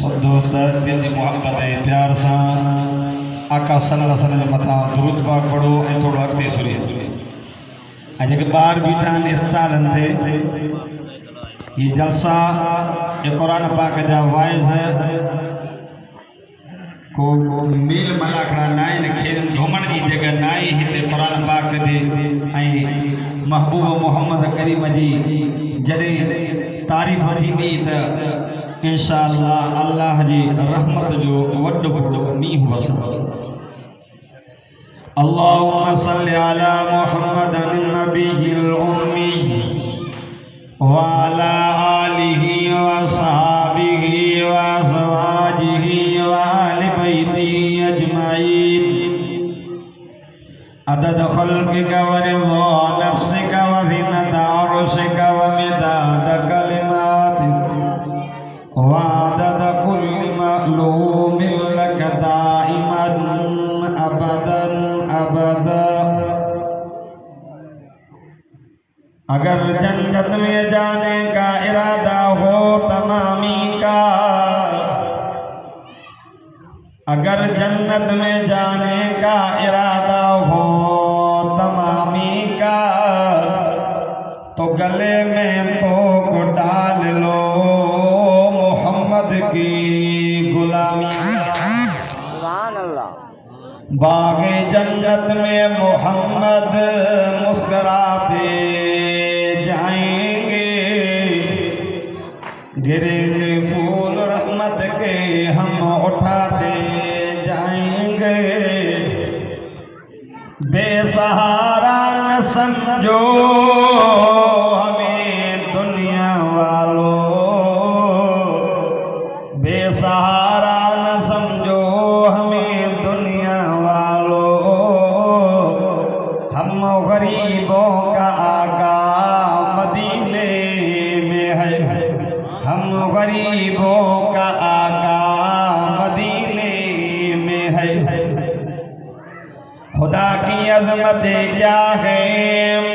सदो दिल की मोहब्बत है प्यार से आका सल्लल्लाहु अलैहि वसल्लम मथा दुरूद पाक पढ़ो ऐं थोड़ो अॻिते सुरी ऐं जेके ॿार बीठा आहिनि इस्तालनि ते ये जलसा ये कुरान पाक जा वाइज़ को मील मलाखड़ा नाई ने खेल घुमण जी जगह नाई हिते कुरान पाक ते ऐं महबूब मोहम्मद करीम जी जॾहिं तारीफ़ थींदी त इंशाअल्लाह अल्लाह जी रहमत जो वॾो वॾो मींहुं वसंदो. अल्लाहुम्मा सल्लि अला मुहम्मदिन नबिय्यिल उम्मी व अला आलिहि व असहाबिहि व अज़वाजिहि व आलि बैतिहि अजमईन अदद खल्क़िका व रिज़ा नफ्सिका व ज़ीनता अर्शिका व मिदाद कलिमातिका वअदद कुल्लि मअलूम लक दाइमन अबदन अबदा. अगर जन्नत में जाने का इरादा हो तमामी का, अगर जन्नत में जाने का इरादा हो तमामी का, तो गले में तोक डाल लो मोहम्मद की गुलामी. बागे जन्नत में मोहम्मद मुस्कुराते जाएंगे, गिरेंगे फूल रहमत के हम उठाते जाएंगे. बेसहारा न समझो हमें दुनिया वालों, बेसहारा न समझो हमें दुनिया वालों. हम गरीबों का आका मदीने में है, हम गरीबों का आका मदीने में है. खुदा की अज़मत क्या है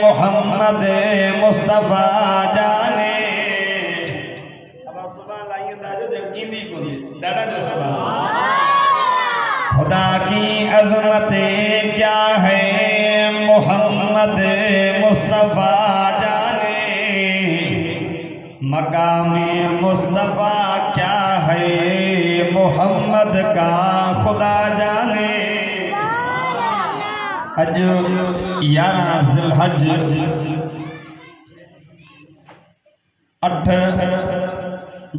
मोहम्मद मुस्तफ़ा जाने. खुदा की अज़मत क्या है मोहम्मद मुस्तफ़ा जाने. मकामे मुस्तफ़ा क्या है मोहम्मद का खुदा जाने. अज 11 ज़िलहज 8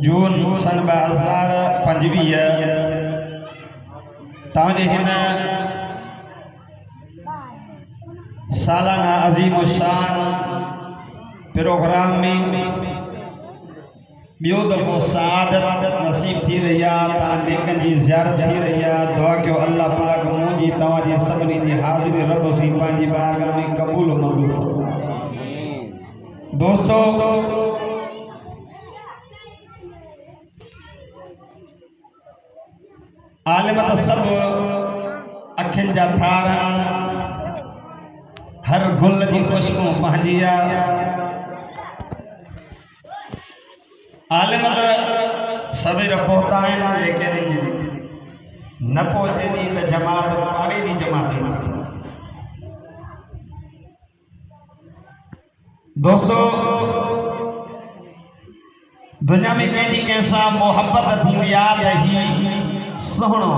जून सन 2025 तव्हांजे हिन सालाना अजीम शान प्रोग्राम में बियो दफ़ो सादत नसीब थी रही आहे। तव्हां नेकनि जी ज़ियारत थी रही आहे। दुआ कयो अल्लाह पाक मुंहिंजी तव्हांजी सभिनी जी हाज़िरी रब सी पंहिंजी बारगाह में क़बूल मंज़ूर फरमाए। दोस्तों, आलिम त सभु अखियुनि जा थार, हर गुल जी खुशबू पंहिंजी आहे। आलिम त सवेर पहुता आहिनि, लेकिन न पहुचे थी त जमात पाड़े थी जमात। दोस्तों, दुनिया में कंहिंजी कंहिंसां मोहब्बत थींदी आहे त ही सुहिणो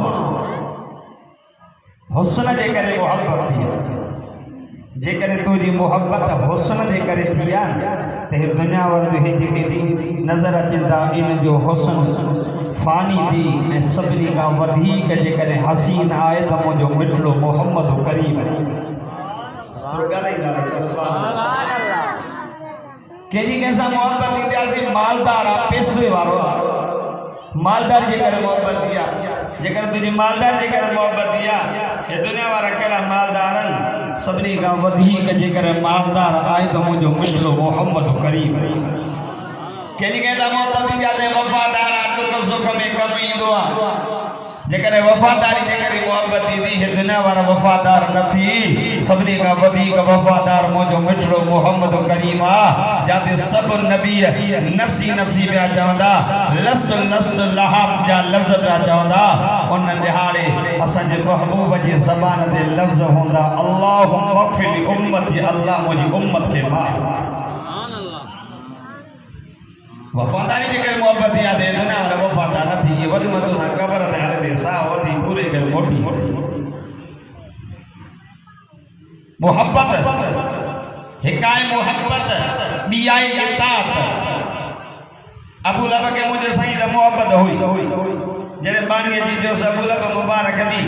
हुस्न जे करे मोहब्बत थी आहे। जेकॾहिं तुंहिंजी मोहब्बत हुस्न जे करे थी आहे त हे दुनिया वारनि खे जेके नज़र अचनि था इन जो हुस्न फ़ानी थी ऐं सभिनी खां वधीक जेकॾहिं हसीन आहे त मुंहिंजो मिठड़ो मोहम्मद करीम। कंहिंजी कंहिंसां मोहब्बत थींदी आहे, मालदार आहे, पैसे वारो आहे, मालदार जे करे मोहब्बत थी आहे। जेकर तुंहिंजी मालदार जे करे मोहब्बत थी आहे, हे दुनिया वारा कहिड़ा मालदार आहिनि, सभिनी खां वधीक जेकर मालदार आहे त मुंहिंजो मिठड़ो मोहम्मद करीम। कंहिंजी कंहिंसां मोहब्बत थींदी आहे त वफ़ादार आहे, दुख सुख में कमु ईंदो आहे। जेकर वफ़ादारी जे करे मोहब्बत थींदी, हे दुनिया वारा वफ़ादार न थी, सभिनी खां वधीक वफ़ादार मुंहिंजो मिठड़ो मोहम्मद करीम आहे। जाते सभु नबी नफ़्सी नफ़्सी पिया चवंदा, लस्त लस्त लहा जा लफ़्ज़ पिया चवंदा, उन दिहाड़े असांजे महबूब जी ज़बान ते लफ़्ज़ हूंदा, अल्लाहुम्मा वग़्फ़िर ली उम्मती, अल्लाह मुंहिंजी उम्मत खे माफ़। वफ़ादारी जे करे मोहब्बत थी आहे त दुनिया वारा वफ़ादार न थी, वधि में वधि क़बर ते हलंदे साह वधी पूरे करे मोटी। मोहब्बत हिकु आहे मोहब्बत, ॿी आहे इताअत। अबू लहब खे मुंहिंजे साईं त मोहब्बत हुई। जॾहिं बानीअ जी जो अबू लहब मुबारक दी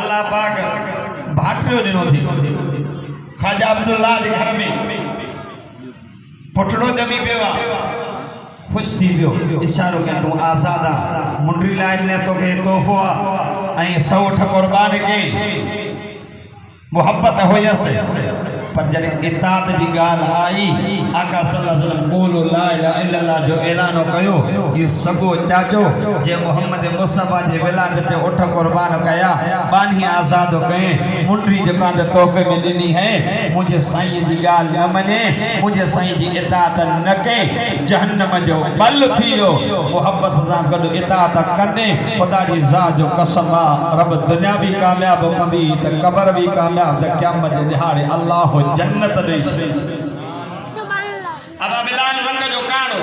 अल्लाह पाक भाटियो ॾिनो थी। ख़्वाजा अब्दुल्लाह जे घर में पुटड़ो ॼमी पियो आहे, ख़ुशि थी वियो, इशारो कयो तूं आज़ाद आहे, मुंडी लाइ ॾिने तोखे तोहफ़ो आहे ऐं 100 क़ुर्बान कई। मोहब्बत हुयसि, पर जॾहिं इताअत जी ॻाल्हि आई, आका सल्लल्लाहु अलैहि वसल्लम क़ौलु ला इलाहा इल्लल्लाह जो ऐलान कयो। इहो सॻो चाचो जे मोहम्मद मुस्तफ़ा जे विलादत ते उठ क़ुर्बान कया, बानी आज़ाद कयईं, मुंडी जेका तोहफ़े में ॾिनी है, मुंहिंजे साईं जी ॻाल्हि न मञे, मुंहिंजे साईं जी इताअत न कई, जहन्नम जो बल थी वियो। मोहब्बत सां गॾु इताअत कंदे ख़ुदा जी ज़ात जो कसम आहे, रब दुनिया बि कामयाब कंदी त क़बर बि कामयाब, त क़यामत जे ॾिहाड़े अल्लाह जन्नत ॾेई छॾे। अबा बिलाल रंग जो काणो,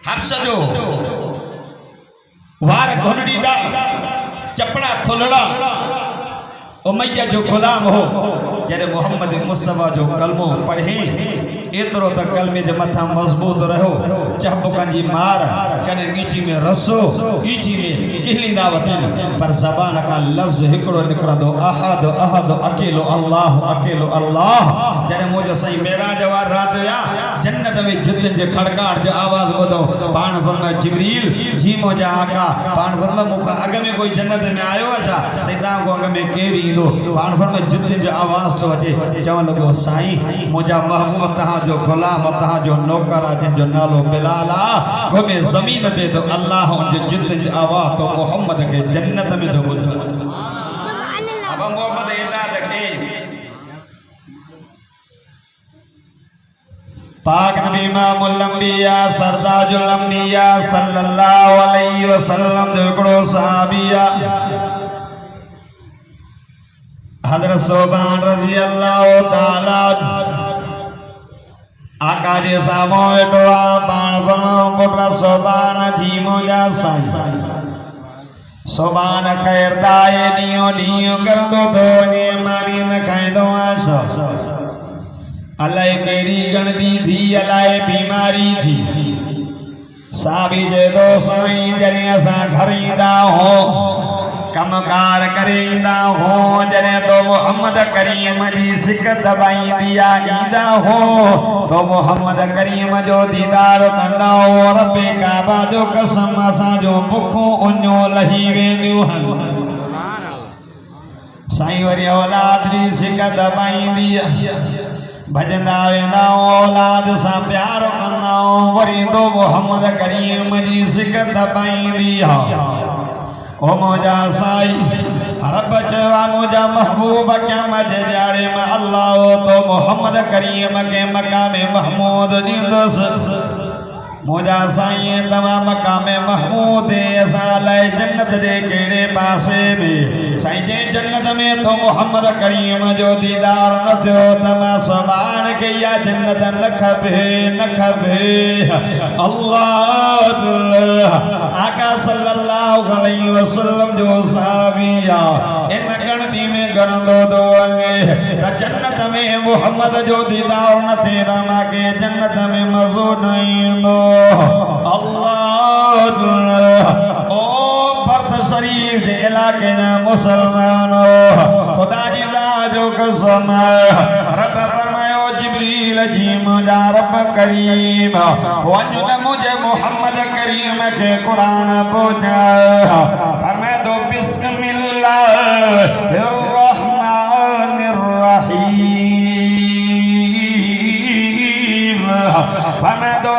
हफ्स जो वार घुनड़ीदा, चपड़ा थुलड़ा, उमैया जो गुलाम हो। जॾहिं मोहम्मद मुस्तफ़ा जो कलमो पढ़ी, एतिरो त कलमे जे मथां मज़बूत रहियो। चहबुकनि जी मार, कॾहिं ॻीची में रसो, ॻीची में किहलींदा वठनि, पर ज़बान खां लफ़्ज़ हिकिड़ो निकिरंदो, अहद अहद अकेलो अल्लाह, अकेलो अल्लाह। जॾहिं मुंहिंजो साईं मेराज वारी राति विया, जन्नत में जुतियुनि जे खड़काहट जो आवाज़ ॿुधो। पाण फरमाए जिब्रील जी मुंहिंजा आका, पाण फरमाए मूंखां अॻ में कोई जन्नत में आयो आहे छा? सैदा को अॻ में केरु ईंदो? पाण फरमाए जुतियुनि जो आवाज़ थो अचे। चवण लॻो साईं मुंहिंजा महबूब तव्हांजो गुलाम, तव्हांजो नौकर आहे, जंहिंजो नालो बिलाल आहे, घुमे ज़मीन ते तो अल्लाह उनजे जुतियुनि जो आवाज़ तो मोहम्मद खे जन्नत में थो ॿुधो। अब मोहम्मद इताअत कई। पाक नबी इमामुल अंबिया सरताजुल अंबिया सल्लल्लाहु अलैहि वसल्लम जो हिकिड़ो सहाबी आहे, हज़रत सोबान रज़ी अल्लाह ताला। आका जे साम्हूं वेठो आहे, पाण फरमायो पुट सोबान जी मुंहिंजा साईं, सोबान खैरदा आहे, ॾींहों ॾींहुं करंदो थो वञे, मानी न खाईंदो आहे। अलाए कहिड़ी गणदी थी, अलाए बीमारी थी। साबी जे दो साईं जॾहिं असां घर ईंदा हो कमकार करींदा हो जने तो मोहम्मद करीम जी सिक दबाई दिया ईदा हो तो मोहम्मद करीम जो दीदार कंदा हो रब्बे काबा जो कसम असां जो बुखो उन्यो लही वेंदियूं हन साईं वरी औलाद जी सिक दबाई दिया भजंदा वेंदा औलाद सां प्यार कंदा वरी तो मोहम्मद करीम जी सिक दबाई दिया ओ मोजा साई रब चवा मोजा महबूब क्या मजे जाड़े में अल्लाह तो मोहम्मद करीम के मकामे महमूद दींदस मोजा साईं तमा मकामे महमूद असा लाए जन्नत दे केड़े पासे में साईं जे जन्नत में तो मोहम्मद करीम जो दीदार न थियो तमा सबान के या जन्नत न खबे अल्लाह आका सल्लल्लाहु अलैहि वसल्लम जो साहबिया इन गणती में गणदो दो जन्नत में मोहम्मद जो दीदार न थे रमा के जन्नत में मजो नहीं दो अल्लाह ओ फर्द शरीफ जे इलाके ना मुसलमानो खुदा जी लाजो कसम रब फरमायो जिब्रील जी मुझा रब करीम वञ त मुझे मोहम्मद करीम के कुरान पहुंचा फरमाए दो बिस्मिल्लाहिर रहमानिर रहीम फरमाए दो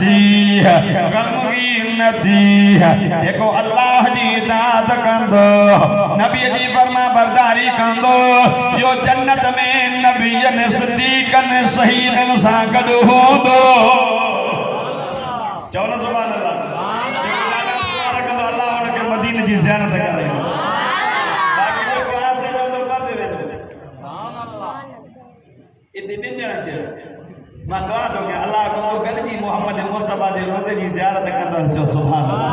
थी गमगीन थी देखो अल्लाह जी दाद कंदो नबी जी फरमा बरदारी कंदो यो जन्नत में नबीयन सिद्दीकन शहीदन सा गडु होंदो चवनो सुभान अल्लाह कंदो अल्लाह उनके मदीने जी ज़ियारत करे बाकी कोई कुरान से तो कर दे सुभान अल्लाह इतने दिन जना चाहिए मां दुआ दो के अल्लाह को तो गलती मोहम्मद मुस्तफा जे रोज़े दी ज़ियारत कंदा जो सुभान अल्लाह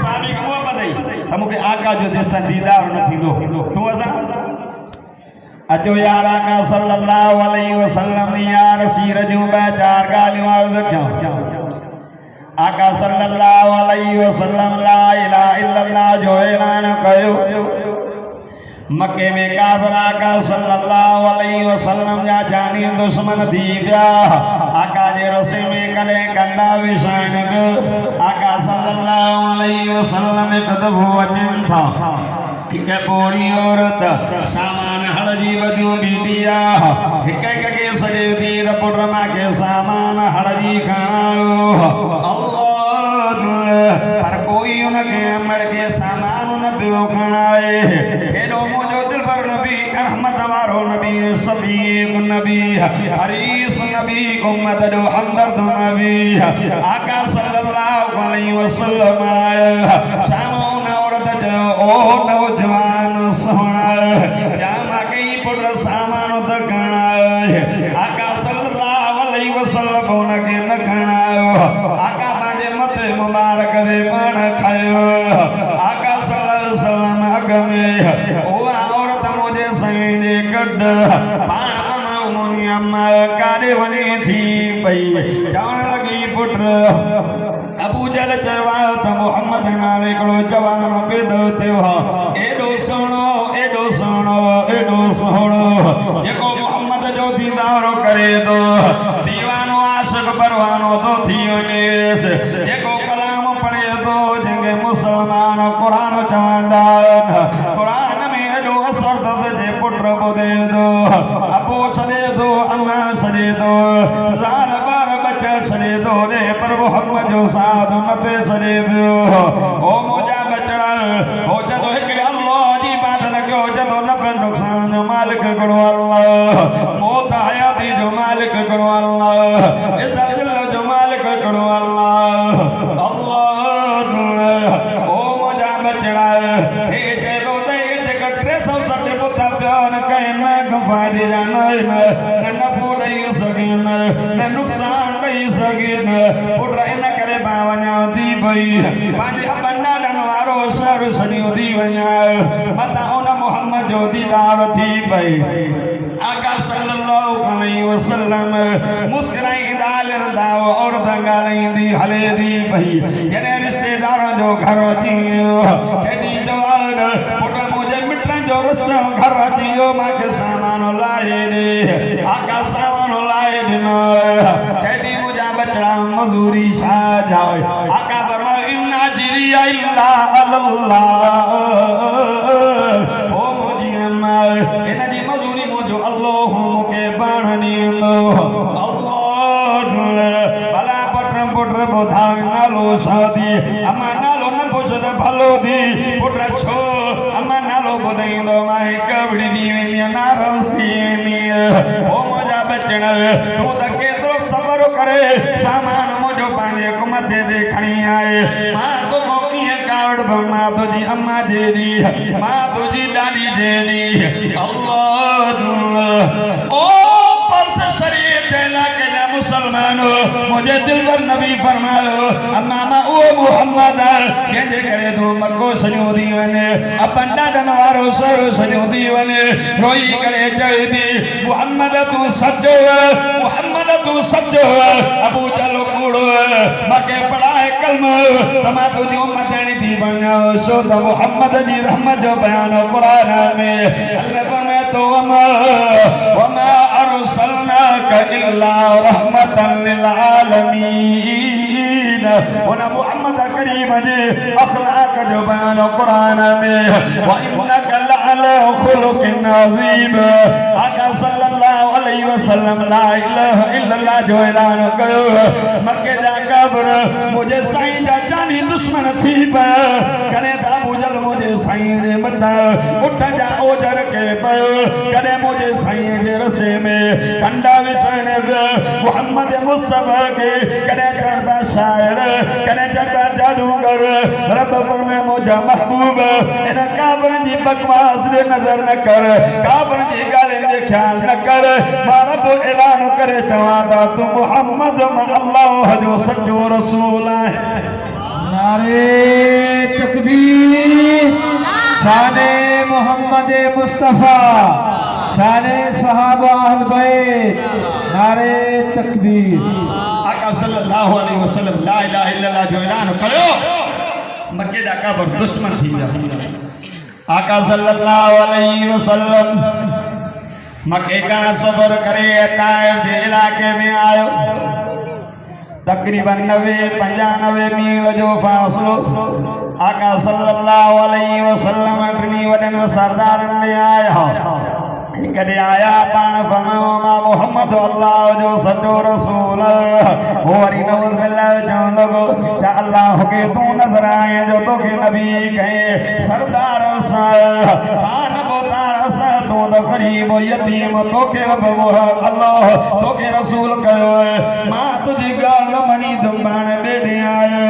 साहबी को मोहब्बत है हमके आका जो जैसा दीदार न थींदो तू असा अचो यार आका सल्लल्लाहु अलैहि वसल्लम यार सीर जो बे चार गालियों अर्ज क्यों आका सल्लल्लाहु अलैहि वसल्लम ला इलाहा इल्लल्लाह जो ऐलान कयो मक्के में काफिर आका सल्लल्लाहु अलैहि वसल्लम जा जानी दुश्मन थी पिया आका जे रसे में कले कंडा विशान आका सल्लल्लाहु अलैहि वसल्लम एक दफो वचन था एक पोड़ी औरत सामान हड़जी वदियों बीटिया एक के सजे तीर पुरमा के सामान हड़जी खाओ अल्लाह पर कोई उनके अमर के सामान न पियो खाए एडो मुझो दिल पर नबी अहमद वारो नबी सफीक नबी हरीस नबी उम्मत दो हमदर्द नबी आका सल्लल्लाहु अलैहि वसल्लम सामोन औरत जो ओ नौजवान सोना जामा कई पुत्र सामान दगणा आका सल्लल्लाहु अलैहि वसल्लम उनके न खाना आका बाजे मते मुबारक दे पान खायो आका सल्लल्लाहु अलैहि वसल्लम अग में ओ औरत मुझे संग गड पान मुनियम कारे वने थी पई चवण लगी पुत्र अबू जल चवायो त मोहम्मद नाले कड़ो जवान पैदा थियो एडो सोणो जेको मोहम्मद जो दीदारो करे तो दीवानो आशिक परवानो तो थी वने जेको कलाम पढ़े तो जंगे मुसलमान कुरान चवंदा कुरान में एडो असर तो जे पुत्र बुधे तो अबू छड़े तो अम्मा छड़े तो ज़ाल बार बच्चा छड़े तो रे पर मोहम्मद जो साथ मते छड़े पियो ओ मुजा बचड़ा हो जदो हिकड़े अल्लाह जी बात लॻो जदो नफ़े नुक़सान जो मालिक कड़ो अल्लाह मौत हयाती जो मालिक कड़ो अल्लाह इज़्ज़त जिल्लत जो मालिक कड़ो अल्लाह अल्लाह ओ मुजा बचड़ा हे जे दो ते 360 पुत प्यान फायदे जाना न नफो ॾेई सघनि न नुक़सान ॾेई सघनि पुट इन करे मां वञां थी पई पंहिंजे अबनि ॾाॾनि वारो सर सॼो थी वञां मथां उन मोहम्मद जो दीदार थी पई आका सल्लल्लाहु अलैहि वसल्लम मुस्कुराईंदा हलंदा औरत ॻाल्हाईंदी हले थी पई कॾहिं रिश्तेदारनि जो घर अची वियो केॾी जवान पुट मुंहिंजे मिटनि जो रिश्तो घर अची वियो मूंखे सामान लाहे ॾे आका सामान लाहे ॾिनो केॾी मुंहिंजा बचड़ा मज़ूरी छा जाए आका फरमायो इन्ना जिरिया इल्ला अल्लाह ओ मुंहिंजी अम्मा इन जी मज़ूरी मुंहिंजो अल्लाह मूंखे पाण ॾींदो अल्लाह भला पुट ॿुधाए नालो छा थी अम्मा नालो न पुछ त भलो थी पुट छो अम्मा नालो ॿुधाईंदो मां हिकु विड़ी थी वेंदी नारसी वेंदी ओ मुंहिंजा बचड़ तूं त केतिरो सबर करे सामान मुंहिंजो पंहिंजे मथे ते खणी आए मां तोखां कीअं कावड़ मां तुंहिंजी अम्मा जहिड़ी मां तुंहिंजी ॾाॾी जहिड़ी अल्लाह ओ पर्द शरीर जे इलाइक़े जा मुसलमान मुंहिंजे दिल पर नबी फरमायो अम्मा मां उहो मुहम्मद जंहिंजे करे तूं मको सॼो थी वञे अपनि ॾाॾनि वारो सर सॼो थी वञे रोई करे चए थी मुहम्मद तूं सचो मुहम्मद तूं सचो अबू जहल कूड़ो मूंखे पढ़ाए कलमो त मां तुंहिंजी उम्मत ॾियणी थी वञा छो त मुहम्मद जी रहमत जो बयान क़ुरान में अल्लाह फरमाए तो वमा अरसलनाक इल्ला रहमतन लिल आलमीन उन मुहम्मद करीम जे अखलाक जो बयान क़ुरान में व इन्नक लअला खुलुकिन अज़ीम आका सल्लल्लाहु अलैहि वसल्लम ला इलाहा इल्लल्लाह जो ऐलान कयो मक्के जा काफ़िर मुझे साईं जा जानी दुश्मन थी पिया कॾहिं त अबू जहल मुझे साईं जे मथां उठ जा ओजर के पियो कॾहिं मुझे साईं जे रसे में कंडा विछाइण मुहम्मद मुस्तफा के कॾहिं चवंदा शाइर कॾहिं चवंदा जादूगर रब फरमाए मुंहिंजा महबूब इन काफ़िरनि जी बकवास ॾे नज़र न कर काफ़िरनि जी ॻाल्हियुनि जो ख़्याल न कर मां रब ऐलान करे चवां था तूं मुहम्मद अल्लाह जो सचो रसूल आहे नारे तकबीर शाने मोहम्मद मुस्तफा शाने सहाबा अहल बैत नारे तकबीर आका सल्लल्लाहु अलैहि वसल्लम ला इलाहा इल्लल्लाह जो ऐलान कयो मक्के जा काफ़िर दुश्मन थी विया आका सल्लल्लाहु अलैहि वसल्लम मक्के का सफ़र करे ताइफ जे इलाके में आयो तकरीबन 90-95 मील जो फ़ासिलो आका सल्लल्लाहु अलैहि वसल्लम टिनी वॾनि सरदारनि में आया कॾहिं आया पाण फरमायो मां मुहम्मद अल्लाह जो सचो रसूल हो वरी नऊज़ बिल्लाह चवण लॻो छा अल्लाह खे तूं नज़र आए जो तोखे नबी कहे सरदार कान बोतार तूं त ग़रीब यतीम तोखे अल्लाह तोखे रसूल कयो मां तुंहिंजी ॻाल्हि न मञी तुम पाण ॾेढे आयो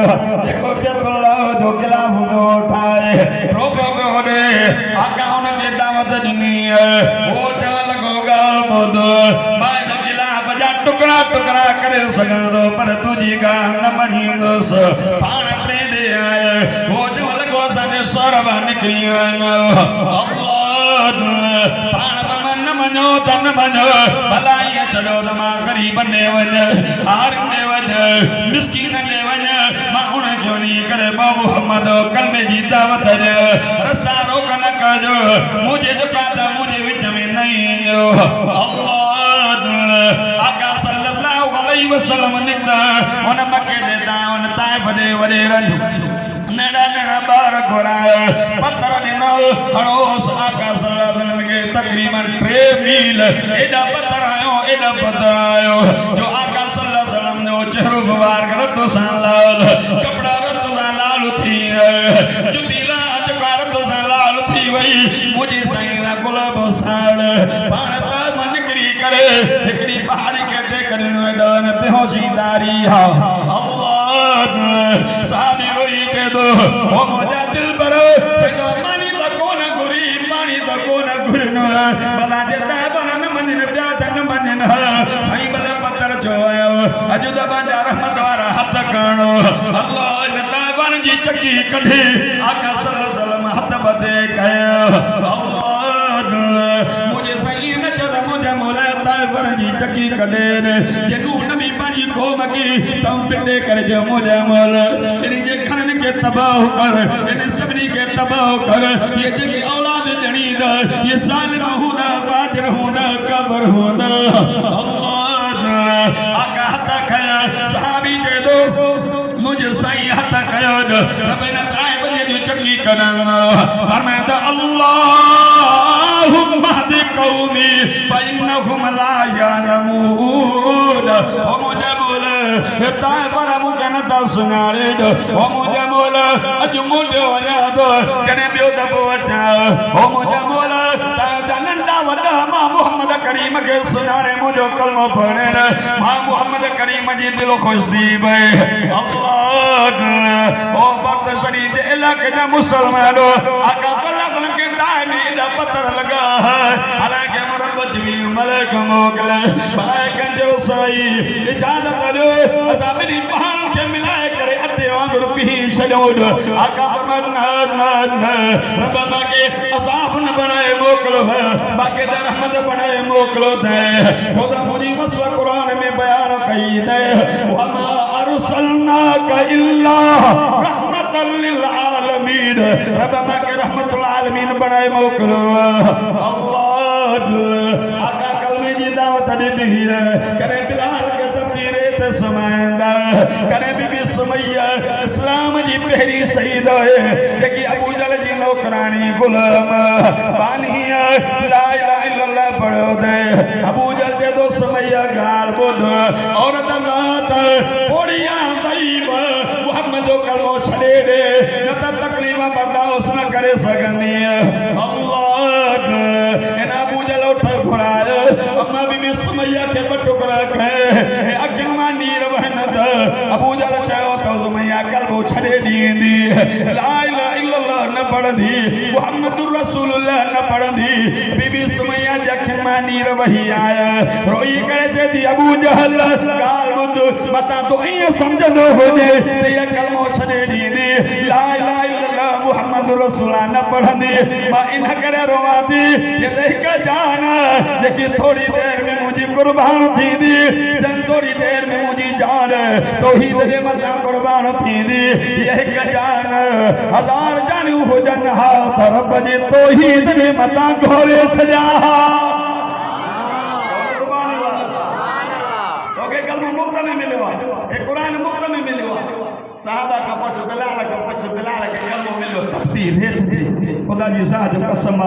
जेको अल्लाह जो ख़िलाफ़ पियो ठाहे रोको पियो ॾे आका हुनखे दावत ॾिनी वो चवण लॻो ॻाल्हि ॿुध मां हिन ख़िलाफ़ जा टुकड़ा टुकड़ा करे सघां थो पर तुंहिंजी ॻाल्हि न मञींदुसि पाण ॾेढे आयो वो चवण लॻो असांजे सौरभ निकिरी वञो पाण न मञो त न मञो भला ईअं छॾो त मां ग़रीब ॾे वञ हार ॾे वञ मिस्कीन ॾे वञ मां उनखे वञी करे मुहम्मद कलमे जी दावत ॾियो रस्ता रोक न कजो मुंहिंजे दुकान त मुंहिंजे विच में न ईंदो अल्लाह आका सल्लल्लाहु अलैहि वसल्लम निकिता उन मके जे उन ताइफ जे वॾे रंज नड़ा नड़ा बार घुरायो पत्थर ॾिनो हणोस आका सल्लल्लाहु अलैहि वसल्लम खे तकरीबन 3 मील एॾा पत्थर आयो जो आका सल्लल्लाहु अलैहि वसल्लम जो चेहरो मुबारक रत सां लाल कपड़ा रत सां लाल थी जुती लाज का रत सां लाल थी वई मुझे साईं ना गुलाब साड़ पाण त निकिरी करे हिकड़ी पहाड़ी के टेक ॾिनो डन बेहोशीदारी हा अल्लाह सादी रोई के दो ओ मुझा दिल पर पानी त कोन घुरी पानी त कोन घुरनो भला जे अज दबाजा रहमत वारा हथ करणो अल्लाह इन ताइबन जी चकी कढी आका सल्लल्लाहु अलैहि वसल्लम हथ बदे कयो अल्लाह मुझे सही न चद मुझे मोला ताइबन जी चकी कढे जदू नबी पाजी कौम की तम पिटे कर जो मुझे मोल इन जे खन के तबाह कर इन सबनी के तबाह कर ये जे औलाद जणी दा ये जालिम होदा बाजर होदा कबर होदा अल्लाह आका हथ खया सहाबी जे दो मुझे सही हथ खया रबना ताइब जी चकी कना फरमाया अल्लाहुम्मा हदी कौमी फइन्नहुम ला यालमून ओ मुझे बोले ताइब मुझे न सुनारे दो ओ मुझे बोले अज मुझे वया दो कने बियो दबो अचा ओ मुझे बोले नंढा वॾा मां मोहम्मद करीम के सुनारे मुझो कलमो पढ़े मां मोहम्मद करीम जी दिल खुश थी वई अल्लाह ओ वक्त शरीफ इलाके जा मुसलमानो आका सल्लल्लाहु के दानी दा पत्थर लगा हालांकि रब जी मलक मोकले मलक जो सही इजाजत करो असा मेरी पहाड़ के मिलाए करे अटे वांगुर पी छॾो आका फरमाया रब के असाफ न बनाए मोकलो बाकी रहमत बनाए मोकलो थे छोदा मुझी मसला कुरान में बयान कई दे वमा अरसलनाका इल्ला रहमतल लिल आलमीन रब के रहमतुल आलमीन बनाए मोकलो अल्लाह आका कलमे जी दावत दी है करे बिलाल के तबीरे ते समांदा करे बीबी सुमैया इस्लाम जी पहली शहीद है जेकी अबू जहल जी नौकरानी गुलाम बानिया ला इलाहा इल्लल्लाह पढ़ो दे अबू जहल जे दो सुमैया गाल बुध और दलात पोड़िया तईब मोहम्मद जो कलमो छड़े दे न त तकलीफ बर्दाश्त न करे सगनी अल्लाह इन अबू जहल उठ घुरायो अम्मा बीबी सुमैया के बटुकरा खाए अखिन मां नीर वहनत अबू जहल चयो तो सुमैया कलमो छड़े दींदी ला इलाहा इल्लल्लाह न पढ़ंदी मुहम्मदुर रसूलुल्लाह न पढ़ंदी बीबी सुमैया जे अखिन मां नीर वही आया रोई करे चेती अबू जहल गाल बुध मता तो इं समझंदो होजे ते ये कलमो छड़े दींदी ला इलाहा इल्लल्लाह मुहम्मदुर रसूलुल्लाह न पढ़ंदी मां इन करे रोवा थी ये देख जान जेकी थोड़ी देर में मुझी कुर्बान थींदी जन थोड़ी देर में मुझी जान तौहीद जे मथा कुर्बान थींदी ये जान हजार जानू हो जन हा रब जे तौहीद जे मथा घोरे छजा तोके कलमो मुफ्त में मिलो ए कुरान मुफ्त में मिलो साहबा का पछ बिलाल के कलमो मिलो तफ्ती रेत खुदा जी सा जो कसम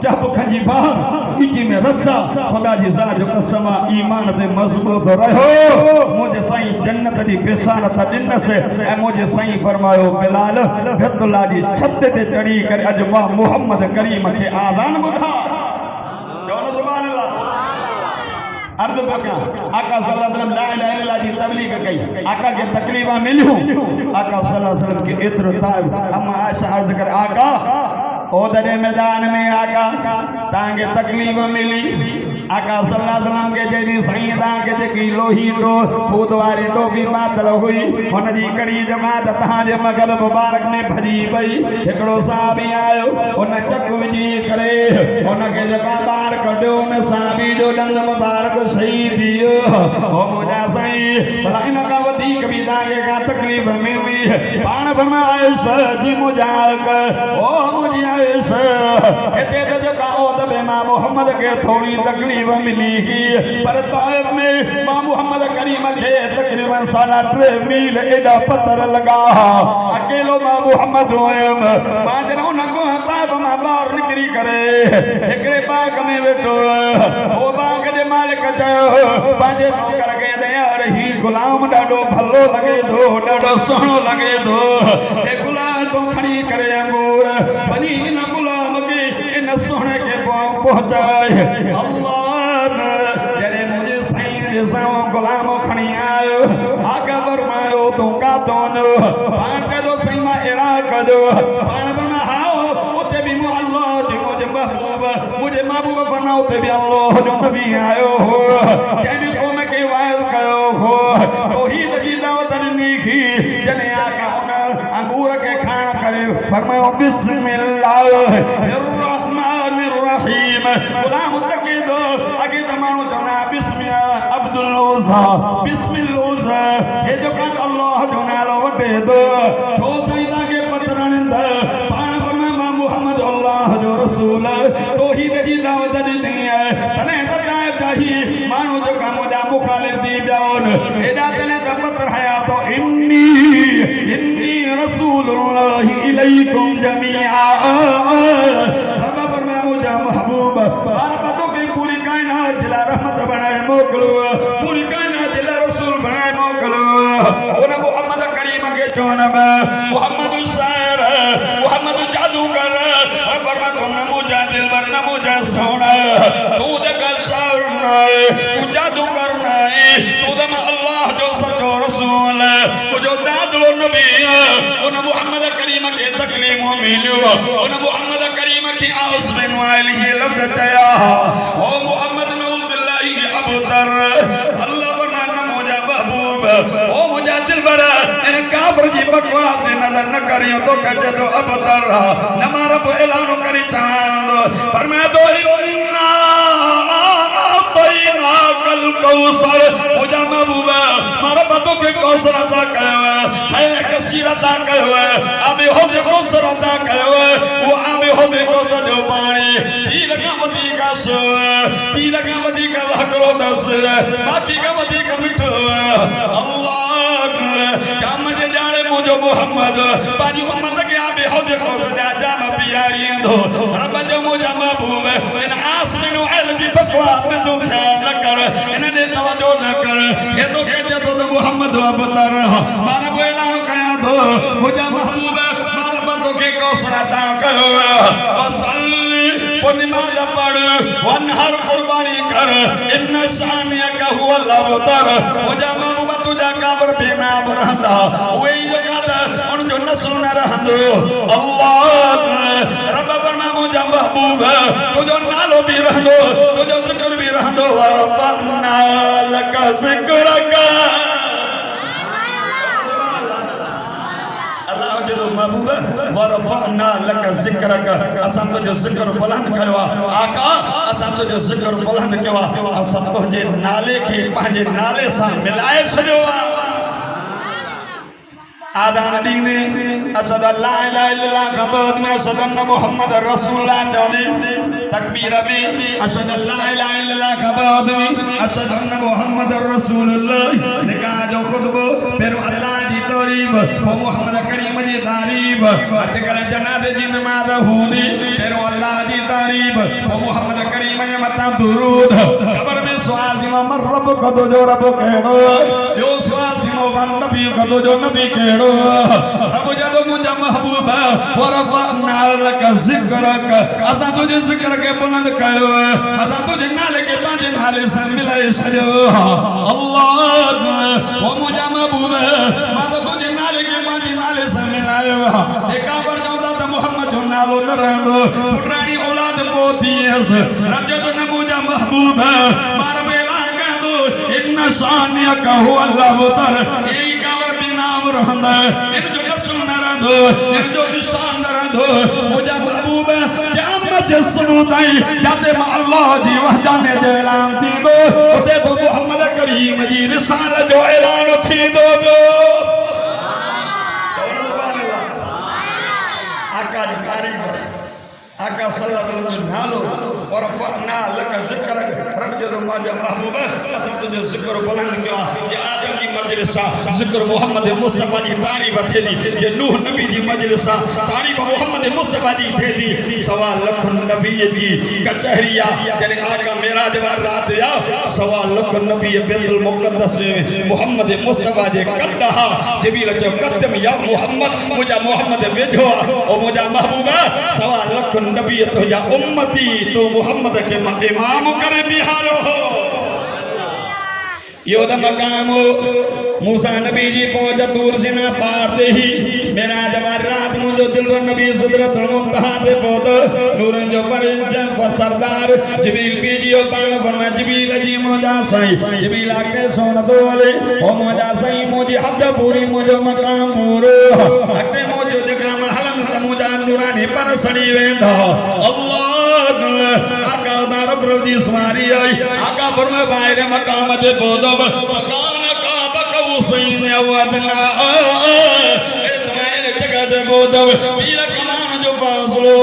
जब खंजी बाहर इजी में रस्सा खुदा जी सा जो कसम ईमान ते मजबूत रहो मुझे साईं जन्नत दी बेसारत दिन से ए मुझे साईं फरमायो बिलाल अब्दुल्ला जी छत ते चढ़ी कर अज मां मोहम्मद करीम के आज़ान बुधा चलो सुभान अल्लाह अर्द बका आका सल्लल्लाहु अलैहि वसल्लम ला इलाहा इल्लल्लाह जी तबलीग कई आका के तकलीफा मिलियो आका सल्लल्लाहु अलैहि वसल्लम के इत्र ताब अम्मा आयशा अर्ज कर आका ओदरे मैदान में आका तांगे तकलीफ मिली आका सल्लल्लाहु अलैहि वसल्लम के जेदी सही तांगे जेकी लोही टो खूद वारी टोपी पातल हुई हुन जी कड़ी जमात तां जे मगल मुबारक में भजी पई एकड़ो साहबी आयो हुन चक विझी करे हुन के जका बार कढियो न साहबी जो डंग मुबारक सही दियो ओ मुजा सही भला इन का वधीक भी तांगे का तकलीफ में हुई पाण फरमाए जी मुजाक ओ मुजी आयशा एते जो का ओ दबे मां मोहम्मद के थोड़ी तकलीफ मिली ही पर ताइब में मां मोहम्मद करीम के तकरीबन 3.5 मील एडा पत्थर लगा अकेलो मां मोहम्मद होयम मां जनो न को ताइब मां बाहर निकरी करे एकरे बाग में बैठो ओ बाग जे मालिक चयो पांजे नौकर के दे यार ही गुलाम डाडो भलो लगे दो डाडो सोहणो लगे दो ए गुलाम तो खड़ी करे अंगूर बनी इन गुलाम के इन सोहणे के पहुंचाए अल्लाह जरे मुझे सही जैसा गुलाम खड़ी आयो आका फरमायो तो का दोनो पान के दो सही मा एरा कदो पान बना हाओ ओते भी मु अल्लाह जी मुझे महबूब बनाओ ते भी अल्लाह जो नबी आयो हो के भी को में के वायल कयो हो तौहीद जी दावत ॾिनी की जने आका उन अंगूर के खाण करे फरमायो बिस्मिल्लाहिर्रहमानिर्रहीम गुलाम तके दो अगे तमानो जना बिस्मिल्लाह अब्दुल उज़ा बिस्मिल्लाह उज़ा हे जो का अल्लाह जो नालो वटे दो छो सईदा के पतरन द पाण फरमा मोहम्मद अल्लाह जो रसूल तौहीद जी दावत ॾिनी है तने तकाए चाही मानो जो का मुजा मुखालिफ दी जाओन एदा तने त पत्र हया तो इन्नी रसूलुल्लाह इलैकुम जमीआ रब फरमाया मुजा महबूब मारा बतो के पूरी कायनात जिला रहमत बनाए मोकलो पूरी कायनात जिला रसूल बनाए मोकलो उन मोहम्मद करीम के चोनब मोहम्मद शायर मोहम्मद जादूगर रब फरमाया तुम न मुजा दिलबर न मुजा सोना तू दे का शायर नहीं तू जादूगर नहीं तू दम अल्लाह जो सच्चो रसूल जो दादलो नबी उन मोहम्मद करीम के तकलीम मिलियो उन मोहम्मद करीम की आउस में वाली लफ्ज तया ओ मोहम्मद नऊज बिल्लाही अबतर अल्लाह वरना मुजा महबूब ओ मुजा दिलबर इन काफर जी बकवास ने नजर न करियो तो कहे तो अबतर न मारा को ऐलान करी चांद फरमाया दो इन्ना आतैना कल कौसर मुजा महबूब मारा बतो के कौसर अता कयो है कसीर अता कयो आबे हो जे कौसर अता कयो वो आबे हो बे कौसर जो पानी की लगा मती का सो की लगा मती का हकरो दस बाकी का मती का मिठो अल्लाह काम जे जाने मुजो मोहम्मद बाजी उम्मत के आबे हो जे कौसर जा म प्यारी दो रब जो मुजा महबूब इन आसमान अल जी बकवास में तू ख्याल न कर इन्हें तवज्जो न कर ये तो कहते तो मोहम्मद अबतर मारा को ऐलान कया दो मुजा महबूब मारा बतो के कौसर अता कयो वसल्ली नमाज पढ़ वनहर कुर्बानी कर इन शानिया का हुआ अबतर मुजा महबूब तुझा काबर बेना रहंदा वही जगह उन जो नस्ल न रहंदो अल्लाह रब फरमा मुजा महबूब तुझो नालो भी रहंदो तुझो जिक्र भी रहंदो वरफना लक जिक्रक अल्लाह जो महबूब वरफना लक जिक्रक असा तुझो जिक्र बुलंद कयो आका असा तुझो जिक्र बुलंद कयो असा तुझे नाले के पांजे नाले सा मिलाए छयो आदान दीने असद ला इलाहा इल्लल्लाह खबर में असद मोहम्मद रसूलुल्लाह जाने तकबीर में असद ला इलाहा इल्लल्लाह खबर में असद मोहम्मद रसूलुल्लाह निकाह जो खुतबो फिर अल्लाह जी तारीफ वो मोहम्मद करीम जी तारीफ अर्ज करे जनाब जी नमाज होनी फिर अल्लाह जी तारीफ वो मोहम्मद करीम जी मता दुरूद खबर में सवाल जी मर रब कदो जो रब कहड़ो यो सवाल जी वन नबी कदो जो नबी कहड़ो रब जदो मुझा महबूब वरफना लक जिक्रक असा तुझे जिक्र के बुलंद कयो असा तुझे नाले के पांच नाले से मिलाए छयो अल्लाह वो मुझा महबूब माता तुझे नाले के पांच नाले से मिलायो एका पर जोदा त मोहम्मद जो नालो न रहंदो पुरानी औलाद को दियस रब जदो न मुझा महबूब मार में ऐलान कर दो इन शानिया का हुआ अबतर यही कावर भी नाम रहंदा इन जो रसूल न रहंदो इन जो निशान न रहंदो मुझा महबूब क़यामत सुनताई जाते मा अल्लाह जी वहदाने जो ऐलान थी दो उते तो मोहम्मद करीम जी रिसालत जो ऐलान थी दो आका जी तारीफ आका सल्लल्लाहु अलैहि वसल्लम नालो और फना लक जिक्र रब जो मुझा महबूब अता तुझे जिक्र बुलंद किया जे आदम जी मजलिस जिक्र मोहम्मद मुस्तफा जी तारीफ थेली जे नूह नबी जी मजलिस तारीफ मोहम्मद मुस्तफा जी थेली सवा लख नबी जी कचहरिया जने आका मेराज वार रात या सवा लख नबी बैतुल मुक़द्दस मोहम्मद मुस्तफा जे कदहा जबील जो कदम या मोहम्मद मुझा मोहम्मद वेझो ओ मुझा महबूबा सवा लख नबी तो या उम्मती तो मोहम्मद के इमाम करे बिहारो हो यो द मकाम मूसा नबी जी पहुंच दूर सिना पार दे ही मेरा जवार रात मुझो दिल व नबी सिदरत मुंतहा पे पहुंच नूरन जो पर सरदार जिबरील की जियो पान फरमा जिबरील जी मौजा सही जिबरील आके सोन दो वाले ओ मौजा सही मुझे हद पूरी मुझो मकाम पूरो अटे मुझो जकरा महलन त मुझा नूरानी पर सड़ी वेंदो अल्लाह आका दार प्रभु सुमारी आई आका फरमा बाहर मकाम जे पहुंचो मकान का बकौसैन अवदना इतने जगह जे पहुंचो पीर कमान जो फासलो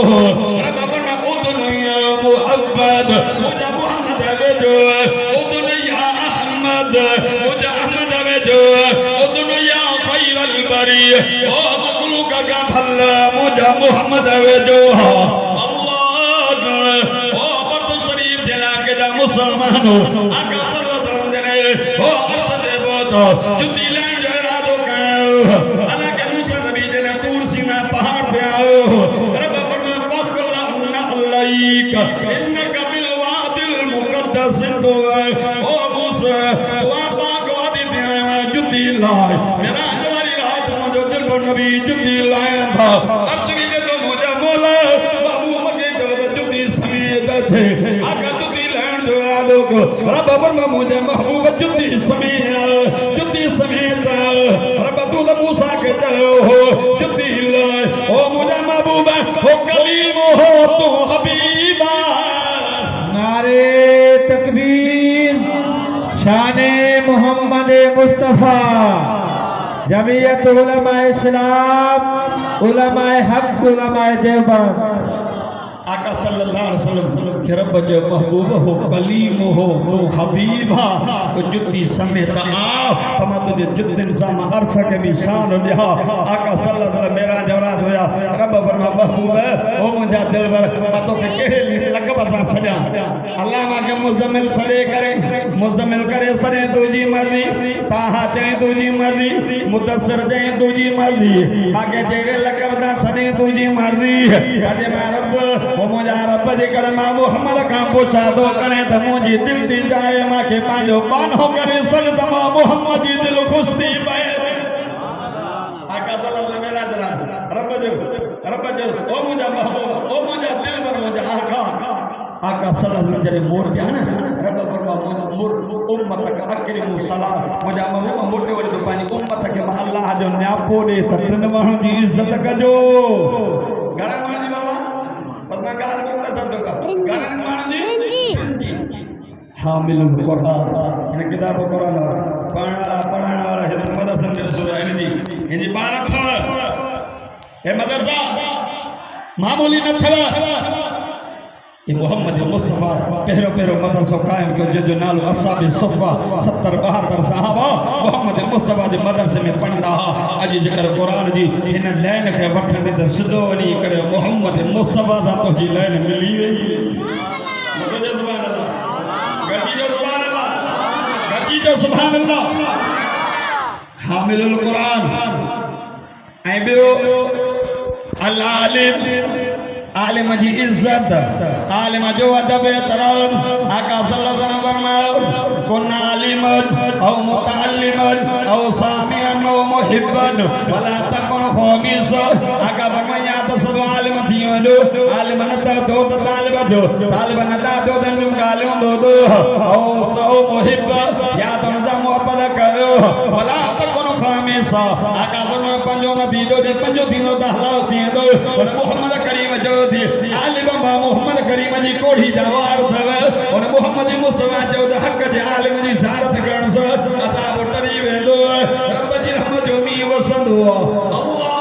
रब फरमा उदनिया मुहम्मद मुझा मुहम्मद वे जो उदनिया अहमद मुझा अहमद वे जो उदनिया खैरल बरी ओ मखलूक का भला मुझा मुहम्मद वे जो मुसलमानों आका सल्लल्लाहु अलैहि वसल्लम ओ अरशद बहुत जुती लैन जो इरादो कयो हालांकि मूसा नबी ने दूर सीना पहाड़ पे आओ रब फरमा बखला अलैक इन्नका बिल वादिल मुकद्दस तो ओ मूसा दुआ पाक वादी पे आया जुती लाए मेरा जवारी रात मुझे दिल पर नबी जुती लाया था अर्श भी तो मुझे बोला बाबू मगे जो जुती समेत थे आका रब फरमा मुझे महबूब जुती समेत रब तू तो मूसा के चलो हो जुती लाए ओ मुझे महबूब हो कलीम हो तू हबीबा नारे तकबीर शाने मोहम्मद मुस्तफा जमीयत उलमाए इस्लाम उलमाए हक उलमाए देवबंद आका सल्लल्लाहु अलैहि वसल्लम के रब जो महबूब हो कलीम हो तो हबीबा तो जुती समेत आओ तमा तुझे जुतिन सा अर्श के भी शान लिहा आका सल्लल्लाहु अलैहि वसल्लम मेरा जवरात होया रब फरमा महबूब ओ मुझा दिलबर तो के केड़े लकब सा छड्या अल्लाह मा के मुजम्मिल करे सरे तुजी मर्जी ताहा चाहे तुजी मर्जी मुदस्सिर चाहे तुजी मर्जी आगे जेड़े लकब दा सरे तुजी मर्जी अजे मा रब ओ मुझा रब जे कर मा मोहम्मद का पूछा दो करे त मुजी दिल दी जाए मा के पांजो बानो करे सन तमा मोहम्मद जी दिल खुश थी पे आका तो मेरा जरा रब जो ओ मुझा महबूब ओ मुझा दिल पर मुझा आका सल्लल्लाहु अलैहि मोर जाना रब फरमा मोर उम्मत का अकरिम सलाम मुझा महबूब मोटे वरी तो पानी उम्मत के अल्लाह जो न्यापो दे तन माण्हू जी इज्जत कजो घणा माण्हू बाबा गाल बोलता शब्द का गालन माननी हामिलुल कुरान इन किताब कुरान पढ़ने वाला है मदरसा में सूरह हिंदी भारत ए मदरसा मामूली न थवा ये मोहम्मद मुस्तफा पहिरो मदरसो कायम कयो जो नालो असहाब सफ़ा 70 72 सहाबा मोहम्मद मुस्तफा जे मदरसे में पढ़ंदा अज जेकर कुरान जी हिन लाइन के वठंदे त सिधो वनी करे मोहम्मद मुस्तफा सा तो जी लाइन मिली वई मतलब सुभान अल्लाह गजी जो सुभान अल्लाह हामिलुल कुरान ऐ बियो अल आलिम जी इज्जत आलिम जो अदब एहतराम आका सल्लल्लाहु अलैहि वसल्लम फरमाओ कुन आलिमन औ मुतअल्लिमन औ सामिअन औ मुहिब्बन वला तकुन खामिस आका फरमाया तो सब आलिम थियो जो आलिम न दो तालिब न दो दन गालियों दो औ सो मुहिब या तो न मोहब्बत करो वला तकुन खामिस आका फरमाया पंजो न दीदो जे पंजो दीनो द हलाल थियो और मोहम्मद करीम जो आलिम मोहम्मद करीम जी कोढ़ी जवार थव और मोहम्मद मुस्तफा जो हक जे आलिम जी ज़ारत करण से असाब टरी वेंदो रब जी रहमत जो मी वसंदो अल्लाह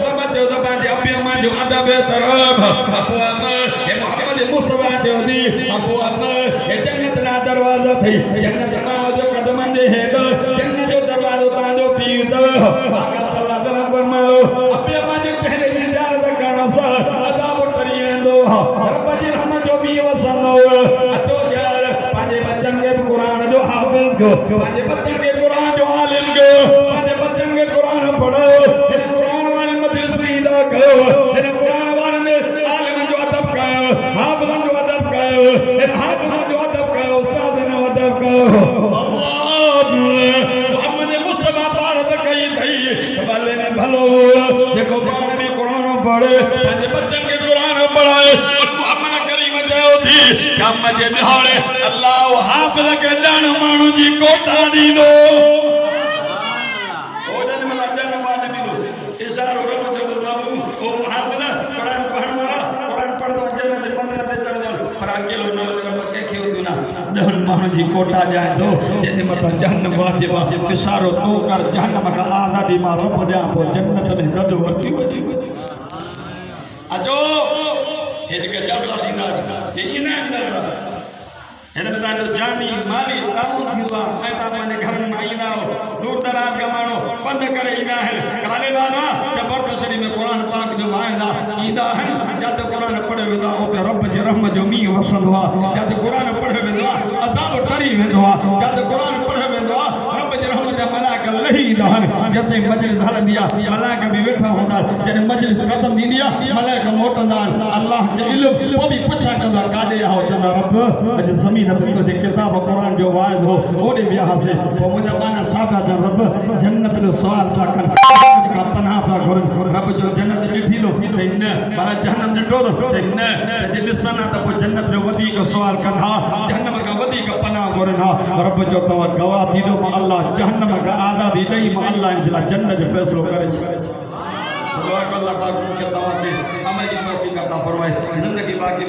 रब जो पंहिंजे अबियमा जो अदब तरफ अबू अमर ये मोहम्मद मुस्तफा जो दी अबू अमर ये जन्नत ना दरवाजा थई जन्नत मा जो कदमन जे हेड जन्नत जो दरवाजो तांजो पीत आका सल्लल्लाहु अलैहि वसल्लम फरमायो अबियमा जे चेहरे जी अजाब टरी वेंदो रब जी रहमत जो भी वसंदो अचो यार पांजे बच्चन के कुरान जो हाफिज को पांजे बच्चन के कुरान जो आलिम को पांजे बच्चन के कुरान पढ़ो इन कुरान वाले मजलिस में इदा करो इन कुरान वाले आलिम जो अदब करो हाफिज जो अदब करो इन हाफिज जो अदब करो उस्ताद जो अदब करो भलो देखो पाण में कुरान पढ़े पंहिंजे बच्चन के कुरान पढ़ाए और मोहम्मद करीम चयो थी कम जे दिहाड़े अल्लाह हाफ़िज़ के ॼण माण्हू जी कोटा ॾींदो ओजन में ॼण माण्हू ॾींदो इशारो रब जो बाबू ओ हाफ़िज़ कुरान पढ़ण वारा कुरान पढ़दो जन्नत 15 ते चढ़ंदो पर अकेलो न रब के खे तू ना ॾहन माण्हू जी कोटा ॼाए थो जंहिंजे मथां जहन्नम वाजिब आहे इशारो तूं कर जहन्नम खां आज़ादी मां रब ॾियां थो जन्नत में गॾु वठी वञी अचो हे जेके जलसा ॾींदा हे इनाम जलसा हिन में तव्हांजो जानी माली तामून थींदो आहे ऐं तव्हां पंहिंजे घरनि मां ईंदा आहियो दूर दराज जा माण्हू पंधु करे ईंदा आहिनि काले बाबा जबरदस्त शरीफ़ में क़ुर पाक जो वाइदा ईंदा आहिनि जिते क़ुर पढ़ियो वेंदो आहे उते रब जे रहम जो मींहुं वसंदो आहे जिते क़ुर पढ़ियो वेंदो आहे अज़ाब टरी वेंदो आहे जिते क़ुर पढ़ियो वेंदो आहे रब जे रहम जा मलाइक लही ईंदा आहिनि जेसिताईं मजलिस हलंदी आहे मलाइक बि वेठा हूंदा आहिनि जॾहिं मजलिस ख़तमु थींदी आहे मलाइक मोटंदा आहिनि अल्लाह जे इल्म पोइ बि पुछा कंदा काॾे आहो चवंदा रब अॼु ज़मीन ते तुंहिंजे किताब क़ुर जो वाइद हो ओॾे वियासीं पोइ मुंहिंजा पाना छा पिया चवनि रब जन्नत जो सुवाल पिया कनि खां पनाह पिया घुरनि रब जो जन्नत ॾिठी लो चई न भला जहन्नम ॾिठो चई न जे ॾिसनि त पोइ जन्नत जो वधीक सुवाल कनि हा जहन्नम खां वधीक पनाह घुरनि हा रब जो तव्हां गवाह थींदो मां अल्लाह जहन्नम खां आज़ादी ॾेई मां अल्लाह जे लाइ जन्नत जो फ़ैसिलो करे छॾियो अल्लाह पाक तव्हांखे अमल जी तौफ़ीक़ अता फरमाए ज़िंदगी बाक़ी